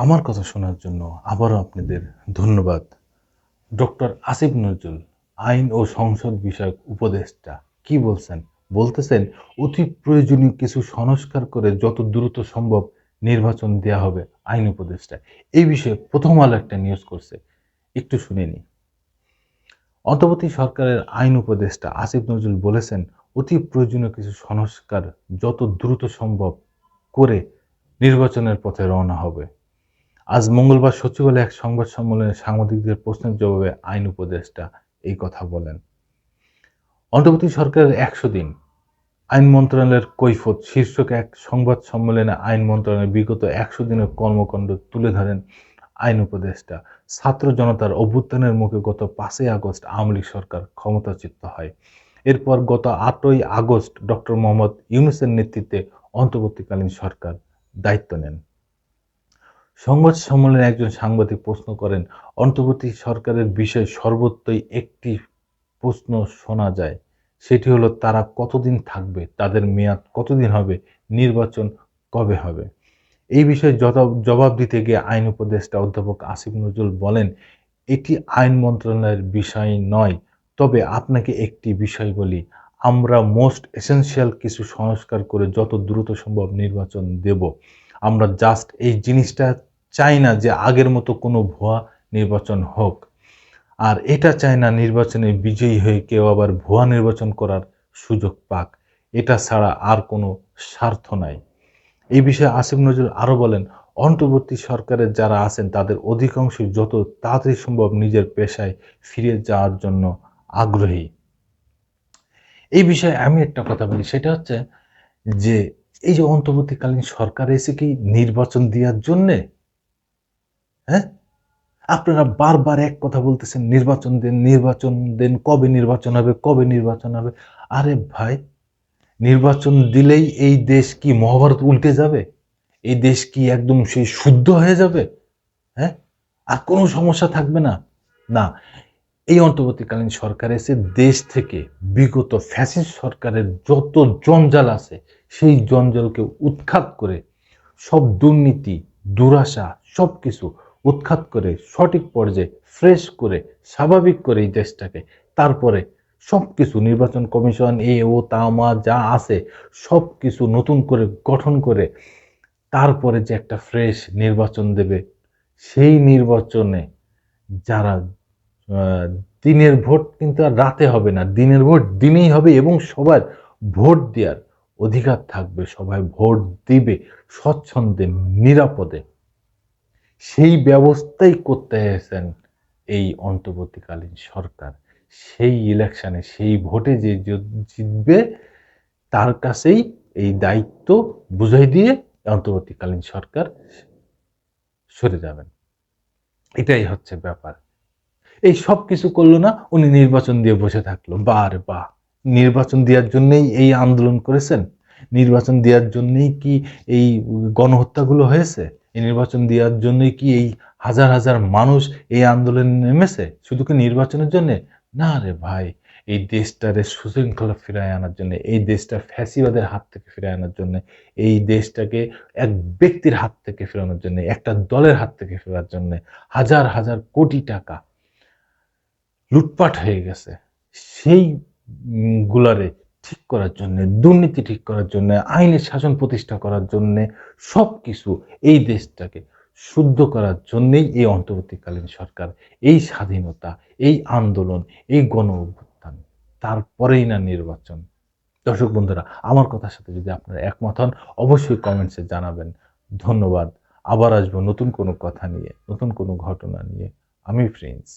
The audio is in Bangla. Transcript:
আমার কথা শোনার জন্য আবারও আপনাদের ধন্যবাদ। ডক্টর আসিফ নজরুল আইন ও সংসদ বিষয়ক উপদেষ্টা কি বলছেন? বলতেছেন অতি প্রয়োজনীয় কিছু সংস্কার করে যত দ্রুত সম্ভব নির্বাচন দেয়া হবে আইন উপদেষ্টা। এই বিষয়ে প্রথম আলো একটা নিউজ করছে, একটু শুনে নিই। অন্তর্বর্তী সরকারের আইন উপদেষ্টা আসিফ নজরুল বলেছেন অতি প্রয়োজনীয় কিছু সংস্কার যত দ্রুত সম্ভব করে নির্বাচনের পথে রওনা হবে। আজ মঙ্গলবার সচিবালয়ে এক সংবাদ সম্মেলনে সাংবাদিকদের প্রশ্নের জবাবে আইন উপদেষ্টা এই কথা বলেন। অন্তর্বর্তী সরকারের ১০০ দিন আইন মন্ত্রণালয়ের কৈফিয়ত শীর্ষক এক সংবাদ সম্মেলনে আইন মন্ত্রণালয়ের বিগত ১০০ দিনের কর্মকাণ্ড তুলে ধরেন আইন উপদেষ্টা। ছাত্র জনতার অভ্যুত্থানের মুখে গত ৫ই আগস্ট আওয়ামী লীগ সরকার ক্ষমতাচ্যুত হয়। এরপর গত ৮ই আগস্ট ডক্টর মোহাম্মদ ইউনূসের নেতৃত্বে অন্তর্বর্তীকালীন সরকার দায়িত্ব নেন। সংবাদ সম্মেলনে একজন সাংবাদিক প্রশ্ন করেন, অন্তর্বর্তী সরকারের বিষয়ে সর্বত্রই একটি প্রশ্ন শোনা যায়, সেটি হলো তারা কতদিন থাকবে, তাদের মেয়াদ কতদিন হবে, নির্বাচন কবে হবে। এই বিষয়ে জবাব দিতে গিয়ে আইন উপদেষ্টা অধ্যাপক আসিফ নজরুল বলেন, এটি আইন মন্ত্রণালয়ের বিষয় নয়, তবে আপনাকে একটি বিষয় বলি, আমরা মোস্ট এসেনশিয়াল কিছু সংস্কার করে যত দ্রুত সম্ভব নির্বাচন দেব। আমরা জাস্ট এই জিনিসটা চাই না যে আগের মতো কোনো ভুয়া নির্বাচন হোক, আর এটা চাই না নির্বাচনে বিজয়ী হয়ে কেউ আবার ভুয়া নির্বাচন করার সুযোগ পাক। এটা ছাড়া আর কোনো স্বার্থ নাই। এই বিষয়ে আসিফ নজরুল আরো বলেন, অন্তর্বর্তী সরকারের যারা আছেন তাদের অধিকাংশই যত তাড়াতাড়ি সম্ভব নিজের পেশায় ফিরে যাওয়ার জন্য আগ্রহী। এই বিষয়ে আমি একটা কথা বলি, সেটা হচ্ছে যে এই যে অন্তর্বর্তীকালীন সরকার এসে কি নির্বাচন দেওয়ার জন্যে? হ্যাঁ, আপনারা বারবার এক কথা বলতেছেন, নির্বাচন দেন, নির্বাচন দেন, কবে নির্বাচন হবে, কবে নির্বাচন হবে। আরে ভাই, নির্বাচন দিলেই এই দেশ কি মহাভারত উল্টে যাবে? এই দেশ কি একদম সেই শুদ্ধ হয়ে যাবে? হ্যাঁ, আর কোনো সমস্যা থাকবে না? না, এই অন্তর্বর্তীকালীন সরকার এসে দেশ থেকে বিগত ফ্যাসিস্ট সরকারের যত জঞ্জাল আছে সেই জঞ্জালকে উৎখাত করে, সব দুর্নীতি, দুরাশা সবকিছু উৎখাত করে সঠিক পর্যায়ে ফ্রেশ করে স্বাভাবিক করে এই দেশটাকে, তারপরে সবকিছু নির্বাচন কমিশন এ ও তামা যা আছে সবকিছু নতুন করে গঠন করে তারপরে যে একটা ফ্রেশ নির্বাচন দেবে, সেই নির্বাচনে যারা দিনের ভোট কিন্তু আর রাতে হবে না, দিনের ভোট দিনেই হবে এবং সবার ভোট দেওয়ার অধিকার থাকবে, সবাই ভোট দিবে স্বচ্ছন্দে, নিরাপদে। সেই ব্যবস্থাই করতে এসেছেন এই অন্তর্বর্তীকালীন সরকার। সেই ইলেকশনে, সেই ভোটে যে জিতবে তার কাছেই এই দায়িত্ব বুঝাই দিয়ে অন্তর্বর্তীকালীন সরকার সরে যাবেন। এটাই হচ্ছে ব্যাপার। এই সব কিছু করলো না, উনি নির্বাচন দিয়ে বসে থাকলো। বাহ রে বাহ! নির্বাচন দেওয়ার জন্যই এই আন্দোলন করেছেন? নির্বাচন দেওয়ার জন্যই কি এই গণহত্যাগুলো হয়েছে? এই নির্বাচন দেওয়ার জন্যই কি এই হাজার হাজার মানুষ এই আন্দোলনে নেমেছে? শুধু কি নির্বাচনের জন্যে? না রে ভাই, এই দেশটারে সুশৃঙ্খলা ফিরায় আনার জন্য, এই দেশটা ফ্যাসিবাদের হাত থেকে ফিরায় আনার জন্য, এই দেশটাকে এক ব্যক্তির হাত থেকে ফেরানোর জন্য, একটা দলের হাত থেকে ফেরার জন্য হাজার হাজার কোটি টাকা লুটপাট হয়ে গেছে, সেই গুলারে ঠিক করার জন্য, দুর্নীতি ঠিক করার জন্য, আইনের শাসন প্রতিষ্ঠা করার জন্য, সবকিছু এই দেশটাকে শুদ্ধ করার জন্যই এই অন্তর্বর্তীকালীন সরকার, এই স্বাধীনতা, এই আন্দোলন, এই গণ অভ্যুত্থান, তারপরেই না নির্বাচন। দর্শক বন্ধুরা, আমার কথার সাথে যদি আপনারা একমত হন অবশ্যই কমেন্টসে জানাবেন। ধন্যবাদ। আবার আসবো নতুন কোনো কথা নিয়ে, নতুন কোনো ঘটনা নিয়ে। আমি প্রিন্স।